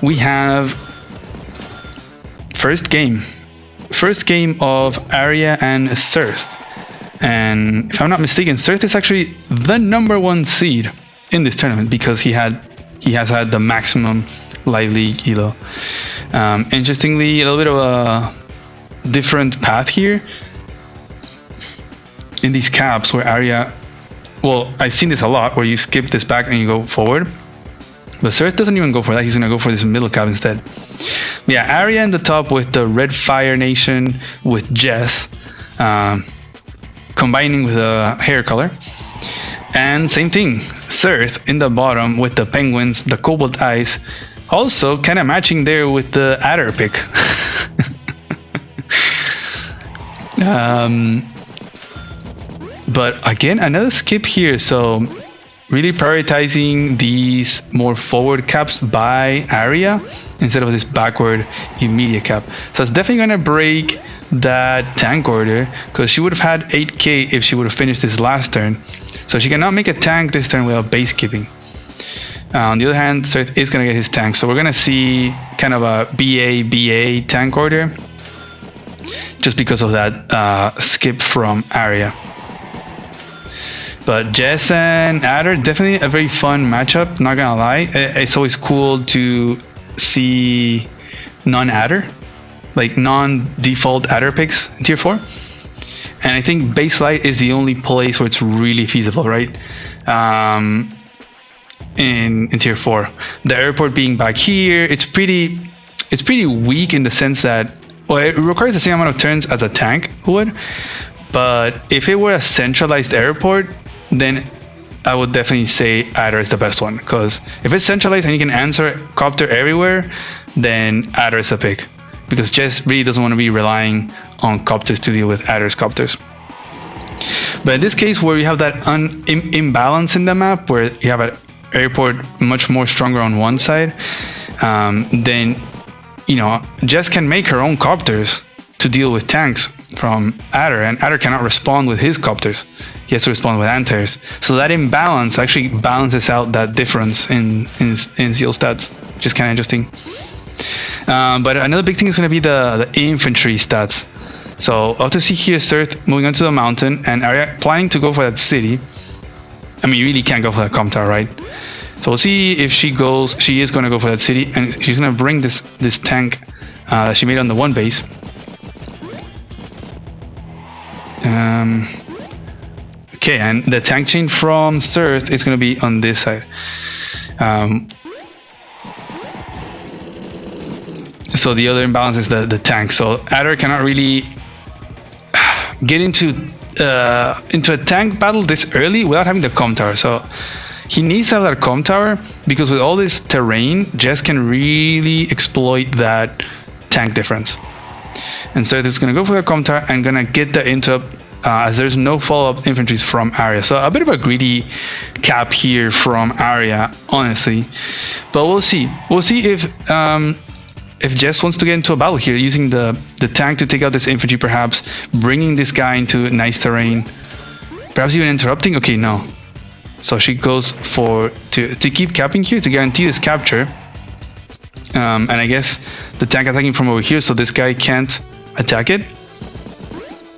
we have first game of Arya and Sirth. And if I'm not mistaken, Sirth is actually the #1 seed in this tournament because he has had the maximum live league elo. Interestingly, a little bit of a different path here in these caps where Arya, well, I've seen this a lot where you skip this back and you go forward, but Sirth doesn't even go for that. He's gonna go for this middle cap instead. But yeah, Arya in the top with the Red Fire Nation with Jess, combining with the hair color. And same thing, Sirth in the bottom with the penguins, the cobalt eyes, also kind of matching there with the Adder pick. But again, another skip here, so really prioritizing these more forward caps by Arya instead of this backward immediate cap. So it's definitely gonna break that tank order because she would have had 8k if she would have finished this last turn. So she cannot make a tank this turn without base skipping. On the other hand, Sirth is gonna get his tank, so we're gonna see kind of a BA tank order just because of that skip from Arya. But Jess and Adder, definitely a very fun matchup, not gonna lie. It's always cool to see non-Adder, like non-default Adder picks in tier 4. And I think base light is the only place where it's really feasible, right? In tier 4. The airport being back here, it's pretty weak in the sense that, well, it requires the same amount of turns as a tank would. But if it were a centralized airport, then I would definitely say Adder is the best one, because if it's centralized and you can answer copter everywhere, then Adder is a pick, because Jess really doesn't want to be relying on copters to deal with Adder's copters. But in this case, where you have that imbalance in the map, where you have an airport much more stronger on one side, then Jess can make her own copters to deal with tanks from Adder, and Adder cannot respond with his copters. He has to respond with anti-airs. So that imbalance actually balances out that difference in Zeal stats, which is kind of interesting. But another big thing is going to be the infantry stats. So I'll have to see here Sirth moving onto the mountain and Arya planning to go for that city. I mean, you really can't go for that com tower, right? So we'll see if she goes. She is going to go for that city, and she's going to bring this tank that she made on the one base. Okay, and the tank chain from Sirth is going to be on this side. So the other imbalance is the tank. So Adder cannot really get into a tank battle this early without having the com tower. So he needs to have that com tower, because with all this terrain, Jess can really exploit that tank difference. And so it's going to go for the com tower and going to get the interrupt, as there's no follow-up infantries from Arya. So a bit of a greedy cap here from Arya, honestly. But we'll see. We'll see if Jess wants to get into a battle here, using the tank to take out this infantry, perhaps bringing this guy into nice terrain, perhaps even interrupting. Okay, no. So she goes for to keep capping here to guarantee this capture. And I guess the tank attacking from over here, so this guy can't attack it.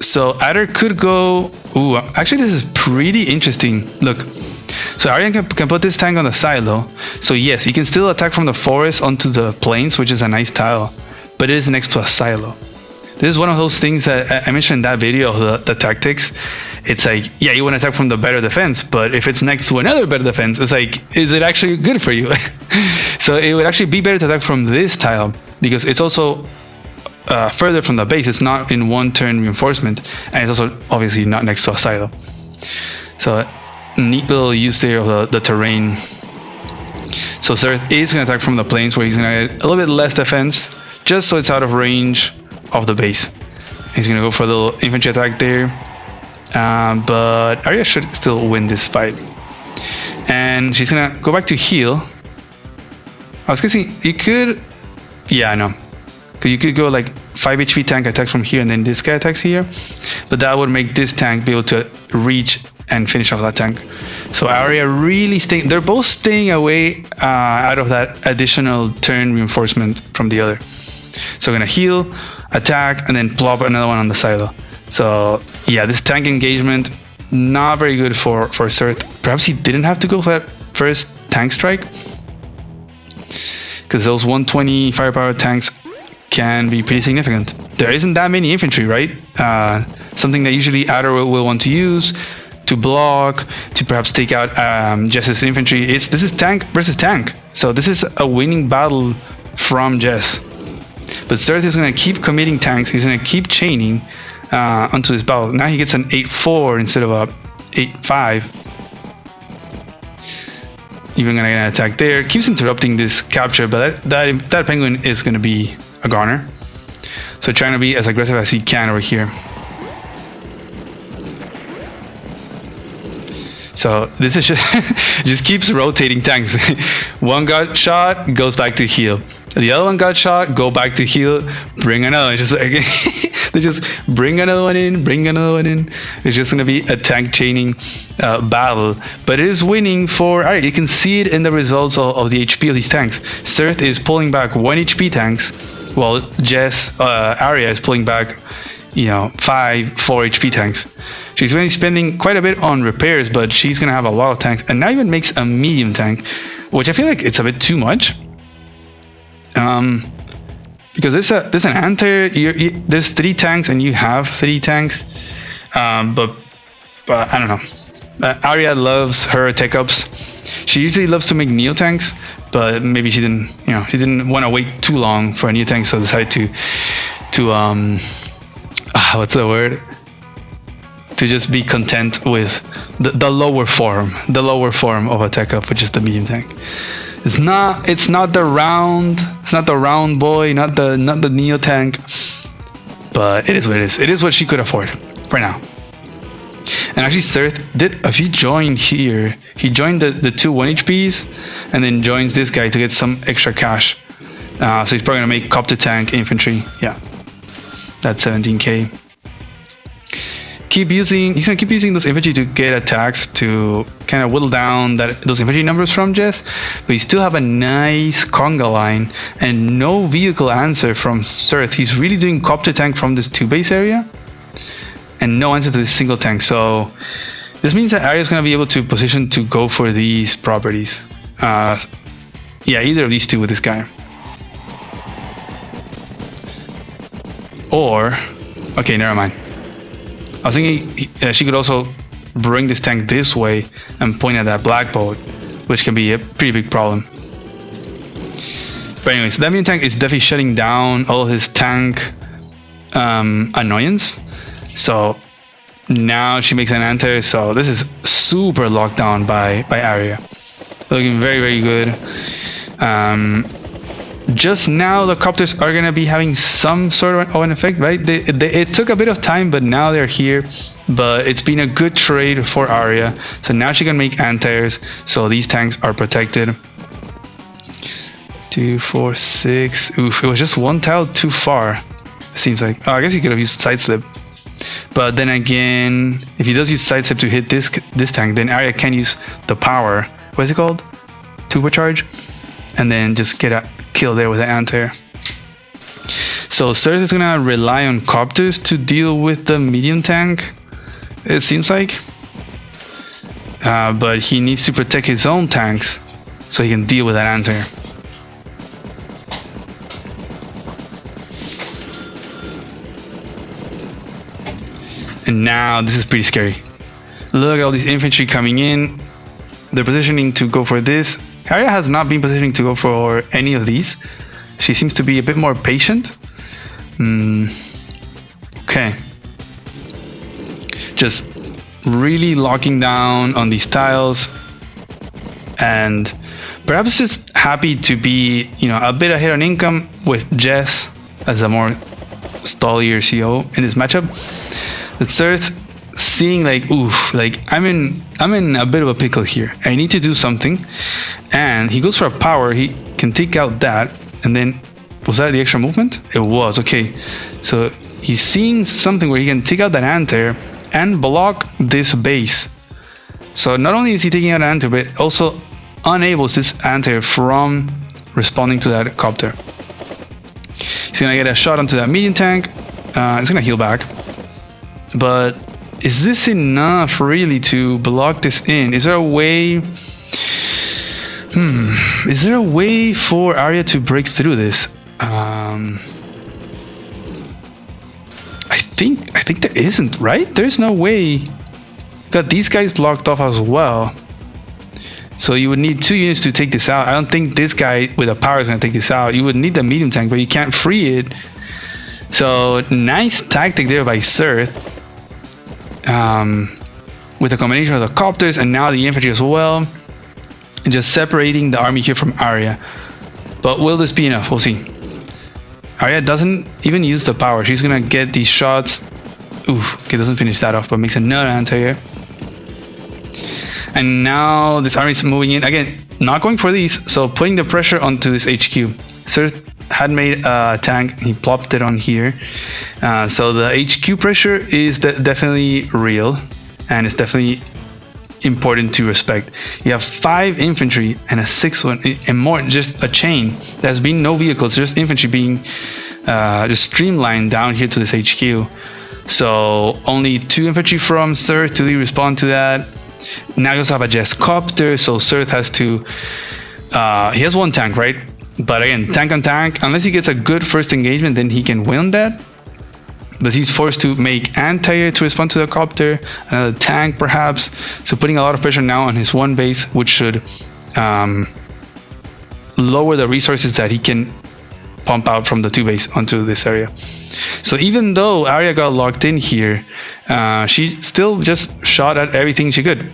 So Adder could go. Ooh, actually this is pretty interesting. Look, so Arya can put this tank on the silo. So yes, you can still attack from the forest onto the plains, which is a nice tile, but it is next to a silo. This is one of those things that I mentioned in that video of the tactics. It's like, yeah, you want to attack from the better defense, but if it's next to another better defense, it's like, is it actually good for you? So it would actually be better to attack from this tile, because it's also further from the base. It's not in one turn reinforcement, and it's also obviously not next to a silo. So neat little use there of the terrain. So Sirth is going to attack from the plains, where he's going to get a little bit less defense, just so it's out of range of the base. He's going to go for a little infantry attack there, but Arya should still win this fight. And she's going to go back to heal. I was guessing you could, yeah, I know, because you could go like 5 HP tank attacks from here, and then this guy attacks here, but that would make this tank be able to reach and finish off that tank. So Arya really staying, they're both staying away out of that additional turn reinforcement from the other. So we're gonna heal, attack, and then plop another one on the silo. So yeah, this tank engagement, not very good for Sirth. Perhaps he didn't have to go for that first tank strike, because those 120 firepower tanks can be pretty significant. There isn't that many infantry, right? Something that usually Adder will want to use to block, to perhaps take out Jess's infantry. This is tank versus tank. So this is a winning battle from Jess. But Sirth is going to keep committing tanks. He's going to keep chaining onto this battle. Now he gets an 8-4 instead of a 8-5. Even gonna get an attack there. Keeps interrupting this capture, but that penguin is gonna be a goner. So trying to be as aggressive as he can over here. So this is just keeps rotating tanks. One got shot, goes back to heal. The other one got shot, go back to heal, bring another. Just like they just bring another one in, bring another one in. It's just gonna be a tank chaining battle, but it is winning for Arya. You can see it in the results of the HP of these tanks. Sirth is pulling back 1 HP tanks, while Arya is pulling back, 4 HP tanks. She's going to be spending quite a bit on repairs, but she's going to have a lot of tanks, and now even makes a medium tank, which I feel like it's a bit too much. Because there's an anti, there's 3 tanks and you have 3 tanks, but I don't know. Arya loves her tech ups. She usually loves to make neo tanks, but maybe she didn't want to wait too long for a new tank, so decided to what's the word? To just be content with the lower form of a tech up, which is the medium tank. It's not the round boy, not the neo tank, but it is what it is. It is what she could afford for now. And actually Sirth did, if you join here, he joined the 2 1 HPs and then joins this guy to get some extra cash. So he's probably gonna make copter tank infantry. Yeah, that's 17k. He's gonna keep using those infantry to get attacks to kind of whittle down those infantry numbers from Jess, but you still have a nice conga line and no vehicle answer from Sirth. He's really doing copter tank from this 2 base area and no answer to this single tank. So this means that Arya is gonna be able to position to go for these properties. Yeah, either of these 2 with this guy. Or, okay, never mind. I was thinking she could also bring this tank this way and point at that black boat, which can be a pretty big problem. But anyways, that medium tank is definitely shutting down all of his tank annoyance. So now she makes an enter. So this is super locked down by Arya. Looking very, very good. Just now the copters are going to be having some sort of an effect, right? It took a bit of time, but now they're here. But it's been a good trade for Arya. So now she can make anti-airs, so these tanks are protected. 2, 4, 6. Oof, it was just 1 tile too far, it seems like. Oh, I guess he could have used Sideslip. But then again, if he does use Sideslip to hit this tank, then Arya can use the power. What is it called? Turbocharge? And then just get a kill there with the anti-air. So Sirth is gonna rely on copters to deal with the medium tank, it seems like. But he needs to protect his own tanks so he can deal with that anti-air. And now this is pretty scary. Look at all these infantry coming in. They're positioning to go for this. Arya has not been positioning to go for any of these. She seems to be a bit more patient. Okay. Just really locking down on these tiles. And perhaps just happy to be, a bit ahead on income with Jess as a more stallier CO in this matchup. But Sirth seeing like, oof, like I'm in a bit of a pickle here. I need to do something. And he goes for a power. He can take out that. And then, was that the extra movement? It was, okay. So he's seeing something where he can take out that anti-air and block this base So not only is he taking out an anti-air, but also enables this anti-air from responding to that copter. He's gonna get a shot onto that medium tank. It's gonna heal back. But is this enough really to block this in? Is there a way? Is there a way for Arya to break through this? I think there isn't, right? There's no way. Got these guys blocked off as well. So you would need 2 units to take this out. I don't think this guy with a power is going to take this out. You would need the medium tank, but you can't free it. So nice tactic there by Sirth. With a combination of the copters and now the infantry as well. And just separating the army here from Arya. But will this be enough? We'll see. Arya doesn't even use the power. She's going to get these shots. Oof. Okay, doesn't finish that off, but makes another anti-air. And now this army is moving in. Again, not going for these, so putting the pressure onto this HQ. Sirth had made a tank. He plopped it on here. So the HQ pressure is definitely real. And it's definitely important to respect. You have 5 infantry and a 6th one, and more, just a chain. There's been no vehicles, just infantry being just streamlined down here to this HQ. So only 2 infantry from Sirth to respond to that. Now you also have a Jess copter, so Sirth has to he has 1 tank, right? But again, tank on tank, unless he gets a good first engagement, then he can win that. But he's forced to make anti-air to respond to the copter, another tank perhaps. So putting a lot of pressure now on his 1 base, which should lower the resources that he can pump out from the 2 base onto this area. So even though Arya got locked in here, she still just shot at everything she could.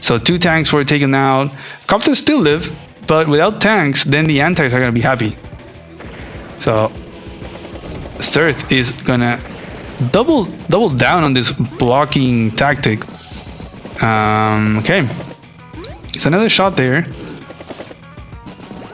So 2 tanks were taken out. Copters still live, but without tanks, then the anti-airs are going to be happy. So Sirth is going to double down on this blocking tactic. Okay, it's another shot there.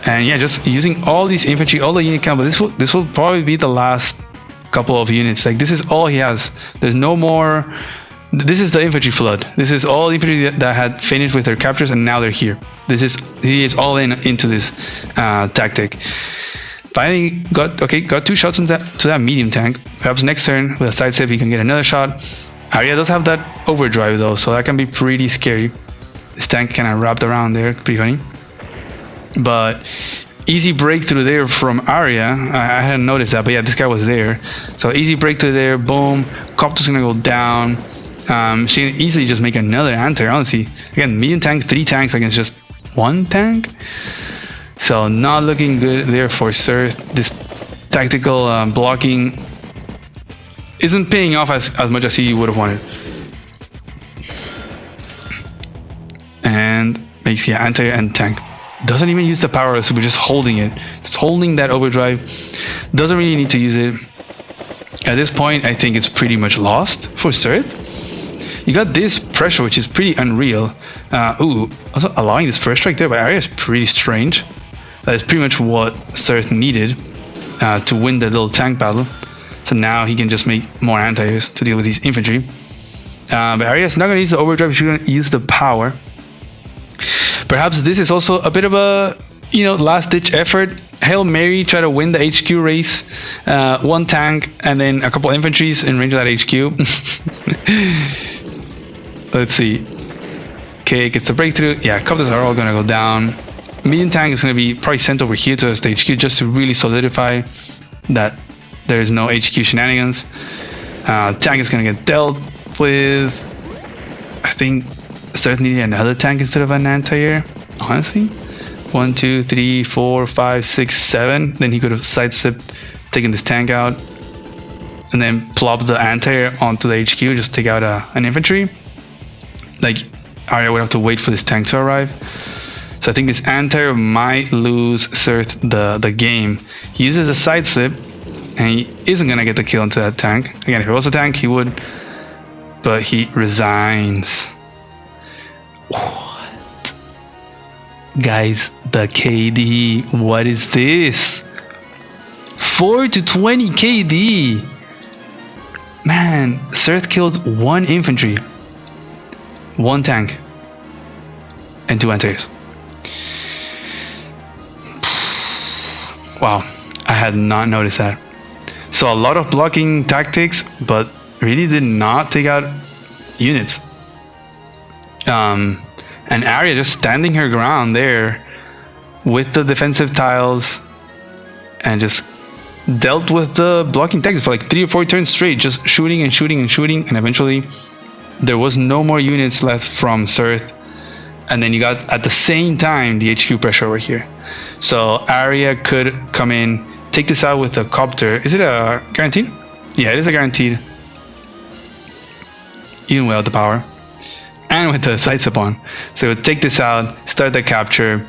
And yeah, just using all these infantry, all the unit count, but this will probably be the last couple of units. Like, this is all he has. There's no more. This is the infantry flood. This is all infantry that had finished with their captures, and now they're here. He is all into this tactic. Finally got 2 shots to that medium tank. Perhaps next turn with a side step he can get another shot. Arya does have that overdrive though, so that can be pretty scary. This tank kind of wrapped around there, pretty funny. But easy breakthrough there from Arya. I hadn't noticed that, but yeah, this guy was there. So easy breakthrough there, boom. Copter's gonna go down. She can easily just make another anti-air, honestly. Again, medium tank, 3 tanks against just 1 tank. So not looking good there for Sirth. This tactical blocking isn't paying off as much as he would have wanted. And makes anti-air and tank. Doesn't even use the power, so we're just holding it. Just holding that overdrive. Doesn't really need to use it. At this point, I think it's pretty much lost for Sirth. You got this pressure, which is pretty unreal. Also allowing this first strike there by Arya is pretty strange. That is pretty much what Sirth needed to win the little tank battle. So now he can just make more anti-airs to deal with these infantry. But Arya's not going to use the overdrive, she's going to use the power. Perhaps this is also a bit of a, last-ditch effort. Hail Mary, try to win the HQ race. 1 tank and then a couple infantries in range of that HQ. Let's see. Okay, gets a breakthrough. Yeah, copters are all going to go down. Medium tank is going to be probably sent over here to the HQ just to really solidify that there is no HQ shenanigans. Tank is going to get dealt with. I think Sirth needed another tank instead of an anti-air, honestly. 1, 2, 3, 4, 5, 6, 7. Then he could have sidestepped, taken this tank out, and then plopped the anti-air onto the HQ, just take out an infantry. Like, Arya would have to wait for this tank to arrive. So I think this anti-air might lose Sirth the game. He uses a side slip, and he isn't going to get the kill into that tank. Again, if it was a tank, he would. But he resigns. What? Guys, the KD. What is this? 4 to 20 KD. Man, Sirth killed 1 infantry. 1 tank. and 2 anti-airs. Wow, I had not noticed that. So a lot of blocking tactics, but really did not take out units. And Arya just standing her ground there with the defensive tiles and just dealt with the blocking tactics for like 3 or 4 turns straight, just shooting and shooting and shooting, and eventually there was no more units left from Sirth. And then you got at the same time the HQ pressure over here. So Arya could come in, take this out with the copter. Is it a guaranteed? Yeah, it is a guaranteed. Even without the power. And with the sights upon. So take this out, start the capture.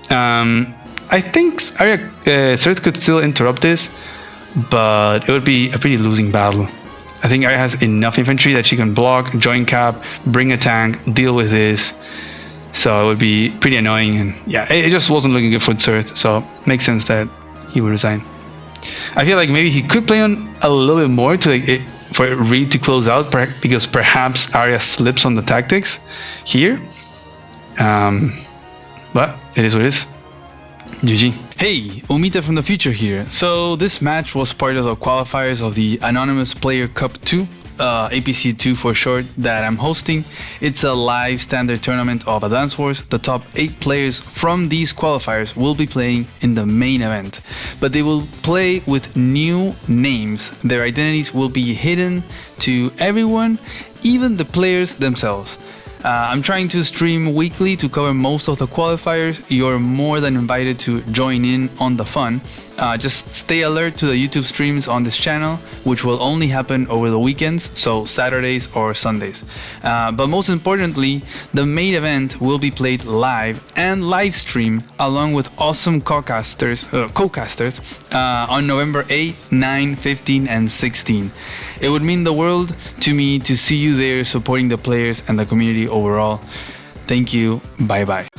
I think Arya Sirth could still interrupt this, but it would be a pretty losing battle. I think Arya has enough infantry that she can block, join cap, bring a tank, deal with this. So it would be pretty annoying, and yeah, it just wasn't looking good for Sirth. So makes sense that he would resign. I feel like maybe he could play on a little bit more to like for Reed to close out, because perhaps Arya slips on the tactics here. But it is what it is. GG. Hey, Umita from the future here. So this match was part of the qualifiers of the Anonymous Player Cup 2, APC2 for short, that I'm hosting. It's a live standard tournament of Advance Wars. The top 8 players from these qualifiers will be playing in the main event, but they will play with new names. Their identities will be hidden to everyone, even the players themselves. I'm trying to stream weekly to cover most of the qualifiers. You're more than invited to join in on the fun. Just stay alert to the YouTube streams on this channel, which will only happen over the weekends, so Saturdays or Sundays. But most importantly, the main event will be played live and live stream along with awesome co-casters on November 8, 9, 15 and 16. It would mean the world to me to see you there supporting the players and the community overall. Thank you. Bye bye.